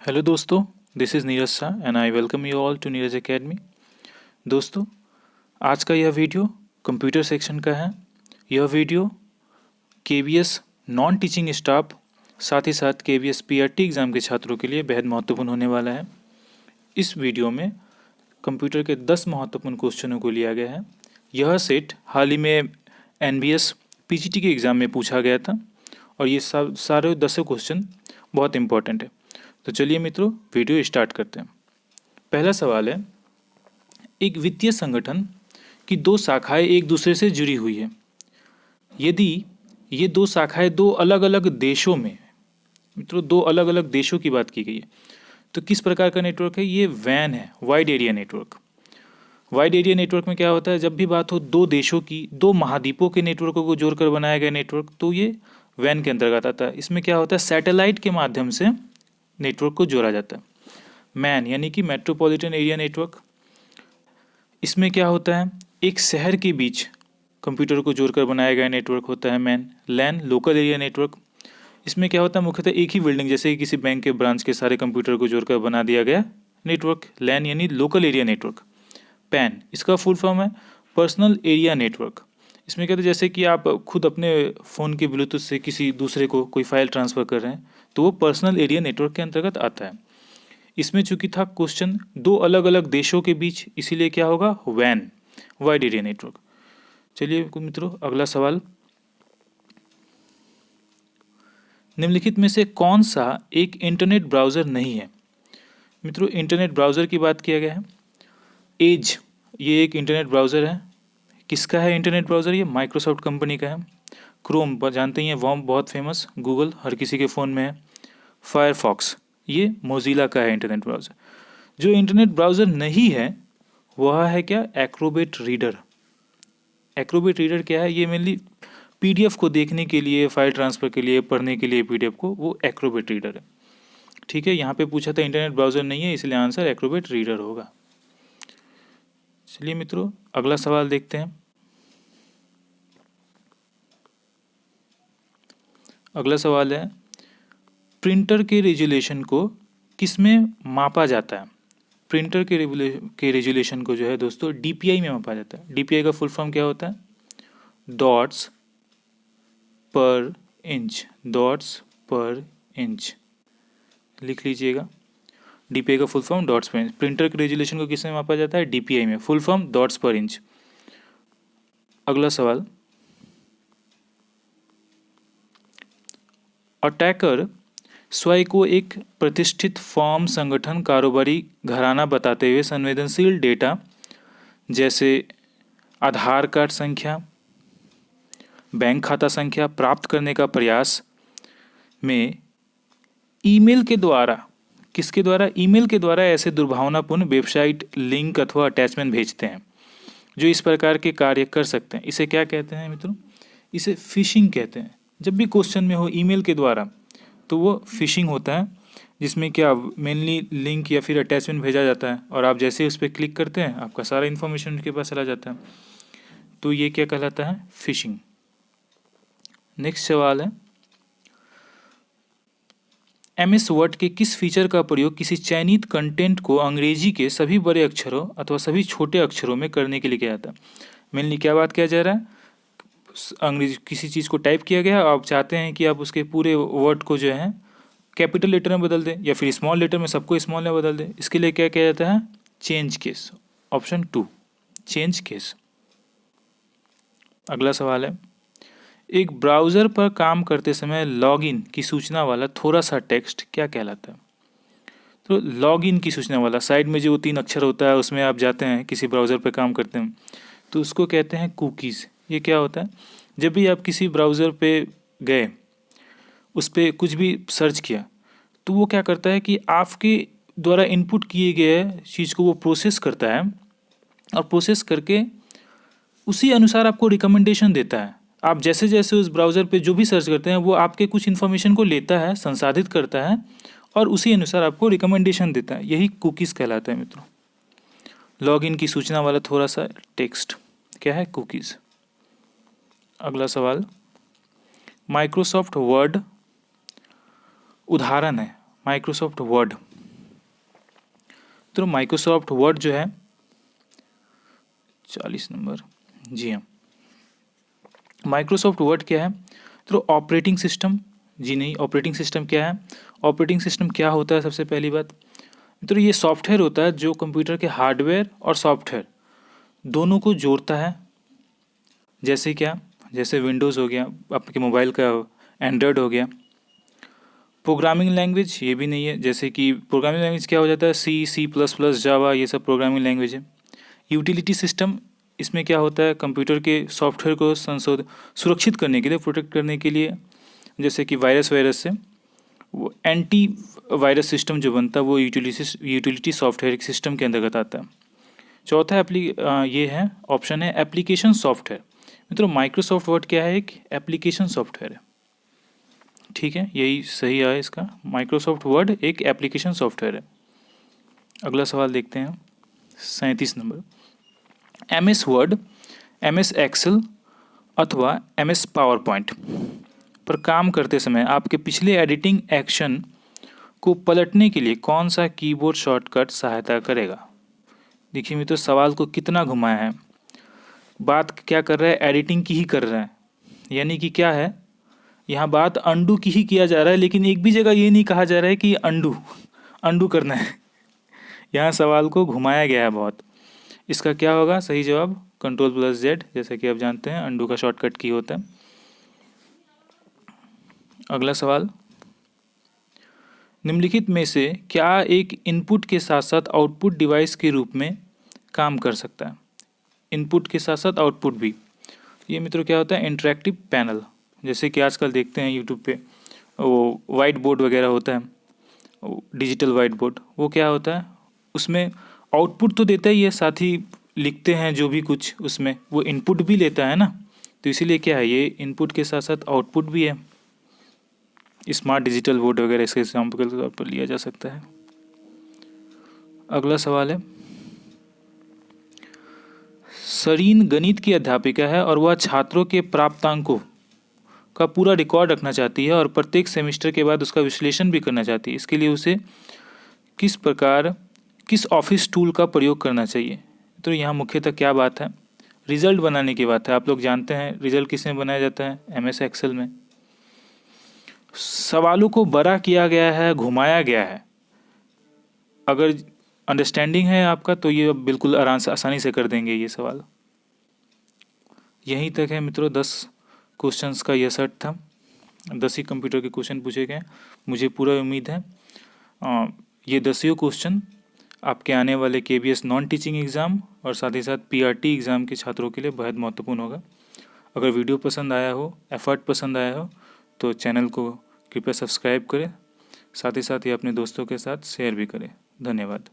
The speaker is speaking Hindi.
हेलो दोस्तों, this is Neeraj Shah and I welcome you all to Neeraj academy. दोस्तों, आज का यह वीडियो कंप्यूटर सेक्शन का है। यह video KVS non teaching staff साथ ही साथ केवीएस पीआरटी एग्ज़ाम के छात्रों के लिए बेहद महत्वपूर्ण होने वाला है। इस वीडियो में कंप्यूटर के 10 महत्वपूर्ण क्वेश्चनों को लिया गया है। यह सेट हाल ही में एनबीएस पीजीटी के एग्ज़ाम में पूछा गया था और ये सारे 10 क्वेश्चन बहुत इंपॉर्टेंट है। तो चलिए मित्रों, वीडियो स्टार्ट करते हैं। पहला सवाल है, एक वित्तीय संगठन की दो शाखाएं एक दूसरे से जुड़ी हुई है। यदि ये दो शाखाएं दो अलग अलग देशों में, मित्रों दो अलग अलग देशों की बात की गई है, तो किस प्रकार का नेटवर्क है? ये वैन है, wide area network. Wide area network में क्या होता है, जब भी बात हो दो देशों की, दो महाद्वीपों के नेटवर्कों को जोड़कर बनाया गया नेटवर्क, तो ये वैन के अंतर्गत आता है। इसमें क्या होता है, सैटेलाइट के माध्यम से नेटवर्क को जोड़ा जाता है। मैन यानी कि मेट्रोपॉलिटन एरिया नेटवर्क, इसमें क्या होता है, एक शहर के बीच कंप्यूटर को जोड़कर बनाया गया नेटवर्क होता है मैन। लैन लोकल एरिया नेटवर्क, इसमें क्या होता है, मुख्यतः एक ही बिल्डिंग जैसे कि किसी बैंक के ब्रांच के सारे कंप्यूटर को जोड़कर बना दिया गया नेटवर्क। लैन यानी लोकल एरिया नेटवर्क। पैन, इसका फुल फॉर्म है पर्सनल एरिया नेटवर्क। इसमें कहते हैं जैसे कि आप खुद अपने फ़ोन के ब्लूटूथ से किसी दूसरे को कोई फाइल ट्रांसफ़र कर रहे हैं, तो वो पर्सनल एरिया नेटवर्क के अंतर्गत आता है। इसमें चूंकि था क्वेश्चन दो अलग अलग देशों के बीच, इसीलिए क्या होगा, वैन, वाइड एरिया नेटवर्क। चलिए मित्रों, अगला सवाल, निम्नलिखित में से कौन सा एक इंटरनेट ब्राउज़र नहीं है? मित्रों, इंटरनेट ब्राउज़र की बात किया गया है। एज, ये एक इंटरनेट ब्राउज़र है। किसका है इंटरनेट ब्राउज़र? ये माइक्रोसॉफ्ट कंपनी का है। क्रोम जानते ही हैं, वॉम बहुत फेमस, गूगल हर किसी के फ़ोन में है। फायरफॉक्स, ये मोजिला का है इंटरनेट ब्राउज़र। जो इंटरनेट ब्राउज़र नहीं है वह है क्या, एक्रोबेट रीडर। एक्रोबेट रीडर क्या है, ये मेनली पीडीएफ को देखने के लिए, फाइल ट्रांसफ़र के लिए, पढ़ने के लिए पीडीएफ को, वो एक्रोबेट रीडर है। ठीक है, यहाँ पे पूछा था इंटरनेट ब्राउज़र नहीं है, इसलिए आंसर एक्रोबेट रीडर होगा। चलिए मित्रों, अगला सवाल देखते हैं। अगला सवाल है, प्रिंटर के रेजोल्यूशन को किसमें मापा जाता है? प्रिंटर के रेजोल्यूशन को जो है दोस्तों डीपीआई में मापा जाता है। डीपीआई का फुल फॉर्म क्या होता है? डॉट्स पर इंच। डॉट्स पर इंच लिख लीजिएगा। डीपीआई का फुल फॉर्म डॉट्स पर इंच। प्रिंटर के रेजोल्यूशन को किसमें मापा जाता है? डीपीआई में। फुल फॉर्म डॉट्स पर इंच। अगला सवाल, अटैकर स्वयं को एक प्रतिष्ठित फॉर्म, संगठन, कारोबारी घराना बताते हुए संवेदनशील डेटा जैसे आधार कार्ड संख्या, बैंक खाता संख्या प्राप्त करने का प्रयास में ईमेल के द्वारा, किसके द्वारा? ईमेल के द्वारा ऐसे दुर्भावनापूर्ण वेबसाइट लिंक अथवा अटैचमेंट भेजते हैं जो इस प्रकार के कार्य कर सकते हैं। इसे क्या कहते हैं मित्रों? इसे फिशिंग कहते हैं। जब भी क्वेश्चन में हो ईमेल के द्वारा, तो वो फिशिंग होता है, जिसमें क्या मेनली लिंक या फिर अटैचमेंट भेजा जाता है और आप जैसे उस पर क्लिक करते हैं आपका सारा इन्फॉर्मेशन उनके पास चला जाता है। तो ये क्या कहलाता है? फिशिंग। नेक्स्ट सवाल है, एमएस वर्ड के किस फीचर का प्रयोग किसी चयनित कंटेंट को अंग्रेजी के सभी बड़े अक्षरों अथवा सभी छोटे अक्षरों में करने के लिए किया जाता है? मेनली क्या बात किया जा रहा है, अंग्रेजी किसी चीज़ को टाइप किया गया, आप चाहते हैं कि आप उसके पूरे वर्ड को जो है कैपिटल लेटर में बदल दें या फिर स्मॉल लेटर में सबको स्मॉल में बदल दें। इसके लिए क्या किया जाता है? Change case. Option 2, change case. अगला सवाल है, एक ब्राउज़र पर काम करते समय लॉगिन की सूचना वाला थोड़ा सा टेक्स्ट क्या कहलाता है? तो लॉगिन की सूचना वाला, साइड में जो 3 अक्षर होता है उसमें आप जाते हैं किसी ब्राउज़र पर काम करते हैं तो उसको कहते हैं कुकीज़। ये क्या होता है, जब भी आप किसी ब्राउज़र पे गए, उस पर कुछ भी सर्च किया, तो वो क्या करता है कि आपके द्वारा इनपुट किए गए चीज़ को वो प्रोसेस करता है और प्रोसेस करके उसी अनुसार आपको रिकमेंडेशन देता है। आप जैसे जैसे उस ब्राउज़र पे जो भी सर्च करते हैं वो आपके कुछ इन्फॉर्मेशन को लेता है, संसाधित करता है और उसी अनुसार आपको रिकमेंडेशन देता है। यही कुकीज़ कहलाता है मित्रों। लॉगिन की सूचना वाला थोड़ा सा टेक्स्ट क्या है? कुकीज़। अगला सवाल, माइक्रोसॉफ्ट वर्ड उदाहरण है। Microsoft word. तो माइक्रोसॉफ्ट वर्ड जो है 40 नंबर, जी हाँ, माइक्रोसॉफ्ट वर्ड क्या है? तो ऑपरेटिंग सिस्टम, जी नहीं, ऑपरेटिंग सिस्टम क्या है? ऑपरेटिंग सिस्टम क्या होता है? सबसे पहली बात तो ये सॉफ्टवेयर होता है जो कंप्यूटर के हार्डवेयर और सॉफ्टवेयर दोनों को जोड़ता है। जैसे क्या? जैसे विंडोज़ हो गया, आपके मोबाइल का एंड्रॉयड हो गया। प्रोग्रामिंग लैंग्वेज ये भी नहीं है, जैसे कि प्रोग्रामिंग लैंग्वेज क्या हो जाता है? C++, जावा, ये सब प्रोग्रामिंग लैंग्वेज है। यूटिलिटी सिस्टम, इसमें क्या होता है? कंप्यूटर के सॉफ्टवेयर को सुरक्षित करने के लिए, प्रोटेक्ट करने के लिए, जैसे कि वायरस से वो एंटी वायरस सिस्टम जो बनता है वो यूटिलिटी सॉफ्टवेयर सिस्टम के अंतर्गत आता है। चौथा ये है ऑप्शन है एप्लीकेशन सॉफ्टवेयर। मित्रों माइक्रोसॉफ्ट वर्ड क्या है? एक एप्लीकेशन सॉफ्टवेयर है। ठीक है, यही सही है इसका, माइक्रोसॉफ्ट वर्ड एक एप्लीकेशन सॉफ्टवेयर है। अगला सवाल देखते हैं 37 नंबर। MS वर्ड, MS एक्सेल अथवा MS पावर पॉइंट पर काम करते समय आपके पिछले एडिटिंग एक्शन को पलटने के लिए कौन सा कीबोर्ड शॉर्टकट सहायता करेगा? देखिए मित्रों सवाल को कितना घुमाया है। बात क्या कर रहा है? एडिटिंग की ही कर रहा है, यानी कि क्या है, यहाँ बात अंडू की ही किया जा रहा है, लेकिन एक भी जगह ये नहीं कहा जा रहा है कि अंडू करना है। यहाँ सवाल को घुमाया गया है बहुत। इसका क्या होगा सही जवाब? Ctrl+Z, जैसा कि आप जानते हैं अंडू का शॉर्टकट की होता है। अगला सवाल, निम्नलिखित में से क्या एक इनपुट के साथ साथ आउटपुट डिवाइस के रूप में काम कर सकता है? इनपुट के साथ साथ आउटपुट भी। ये मित्रों क्या होता है? इंटरेक्टिव पैनल, जैसे कि आजकल देखते हैं यूट्यूब पे वो वाइट बोर्ड वगैरह होता है, डिजिटल वाइट बोर्ड, वो क्या होता है? उसमें आउटपुट तो देता ही है, साथ ही लिखते हैं जो भी कुछ उसमें, वो इनपुट भी लेता है ना, तो इसीलिए क्या है, ये इनपुट के साथ साथ आउटपुट भी है। स्मार्ट डिजिटल बोर्ड वगैरह इसके एग्जाम्पल के तौर पर लिया जा सकता है। अगला सवाल है, सरीन गणित की अध्यापिका है और वह छात्रों के प्राप्तांकों का पूरा रिकॉर्ड रखना चाहती है और प्रत्येक सेमेस्टर के बाद उसका विश्लेषण भी करना चाहती है। इसके लिए उसे किस ऑफिस टूल का प्रयोग करना चाहिए? तो यहाँ मुख्यतः क्या बात है? रिजल्ट बनाने की बात है। आप लोग जानते हैं रिजल्ट किस में बनाया जाता है? MS एक्सेल में। सवालों को बड़ा किया गया है, घुमाया गया है। अगर अंडरस्टैंडिंग है आपका तो ये बिल्कुल आसानी से कर देंगे ये सवाल। यहीं तक है मित्रों, 10 क्वेश्चंस का यह सेट था। 10 ही कंप्यूटर के क्वेश्चन पूछे गए। मुझे पूरा उम्मीद है ये 10 क्वेश्चन आपके आने वाले KBS नॉन टीचिंग एग्ज़ाम और साथ ही साथ PRT एग्ज़ाम के छात्रों के लिए बहुत महत्वपूर्ण होगा। अगर वीडियो पसंद आया हो, एफर्ट पसंद आया हो, तो चैनल को कृपया सब्सक्राइब करें, साथ ही साथ ये अपने दोस्तों के साथ शेयर भी करें। धन्यवाद।